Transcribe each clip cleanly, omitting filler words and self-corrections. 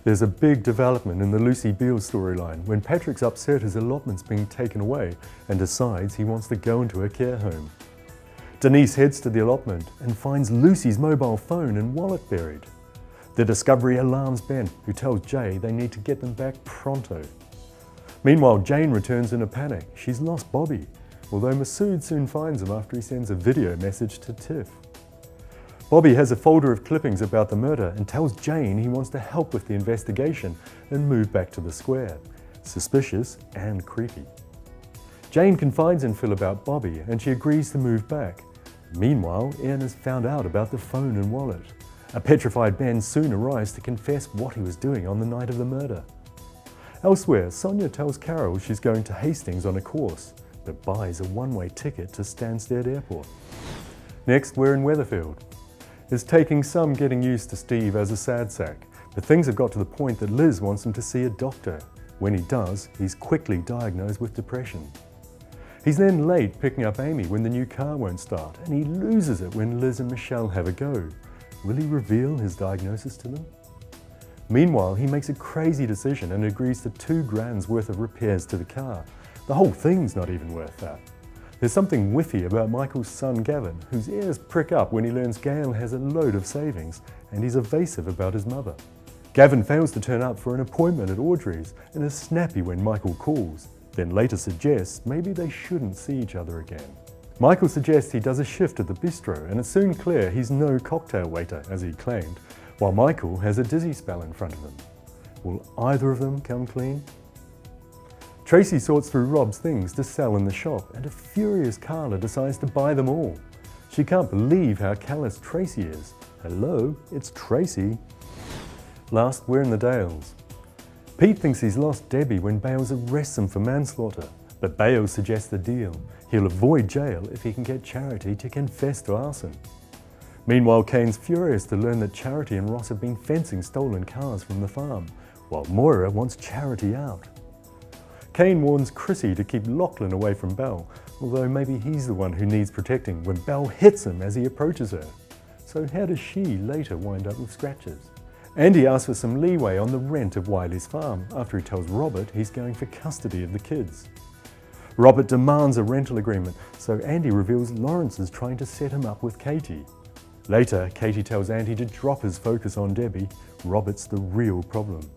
There's a big development in the Lucy Beale storyline when Patrick's upset his allotment's being taken away and decides he wants to go into a care home. Denise heads to the allotment and finds Lucy's mobile phone and wallet buried. The discovery alarms Ben, who tells Jay they need to get them back pronto. Meanwhile, Jane returns in a panic. She's lost Bobby, although Masood soon finds him after he sends a video message to Tiff. Bobby has a folder of clippings about the murder and tells Jane he wants to help with the investigation and move back to the square. Suspicious and creepy. Jane confides in Phil about Bobby and she agrees to move back. Meanwhile, Ian has found out about the phone and wallet. A petrified Ben soon arrives to confess what he was doing on the night of the murder. Elsewhere, Sonia tells Carol she's going to Hastings on a course, but buys a one-way ticket to Stansted Airport. Next, we're in Weatherfield. It's taking some getting used to Steve as a sad sack, but things have got to the point that Liz wants him to see a doctor. When he does, he's quickly diagnosed with depression. He's then late picking up Amy when the new car won't start, and he loses it when Liz and Michelle have a go. Will he reveal his diagnosis to them? Meanwhile, he makes a crazy decision and agrees to $2,000 worth of repairs to the car. The whole thing's not even worth that. There's something whiffy about Michael's son Gavin, whose ears prick up when he learns Gail has a load of savings, and he's evasive about his mother. Gavin fails to turn up for an appointment at Audrey's and is snappy when Michael calls, then later suggests maybe they shouldn't see each other again. Michael suggests he does a shift at the bistro, and it's soon clear he's no cocktail waiter, as he claimed, while Michael has a dizzy spell in front of him. Will either of them come clean? Tracy sorts through Rob's things to sell in the shop, and a furious Carla decides to buy them all. She can't believe how callous Tracy is. Hello, it's Tracy. Last, we're in the Dales. Pete thinks he's lost Debbie when Bales arrests him for manslaughter, but Bales suggests a deal. He'll avoid jail if he can get Charity to confess to arson. Meanwhile, Kane's furious to learn that Charity and Ross have been fencing stolen cars from the farm, while Moira wants Charity out. Kane warns Chrissy to keep Lachlan away from Belle, although maybe he's the one who needs protecting when Belle hits him as he approaches her. So how does she later wind up with scratches? Andy asks for some leeway on the rent of Wiley's farm after he tells Robert he's going for custody of the kids. Robert demands a rental agreement, so Andy reveals Lawrence is trying to set him up with Katie. Later, Katie tells Andy to drop his focus on Debbie. Robert's the real problem.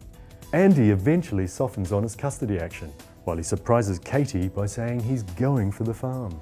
Andy eventually softens on his custody action, while he surprises Katie by saying he's going for the farm.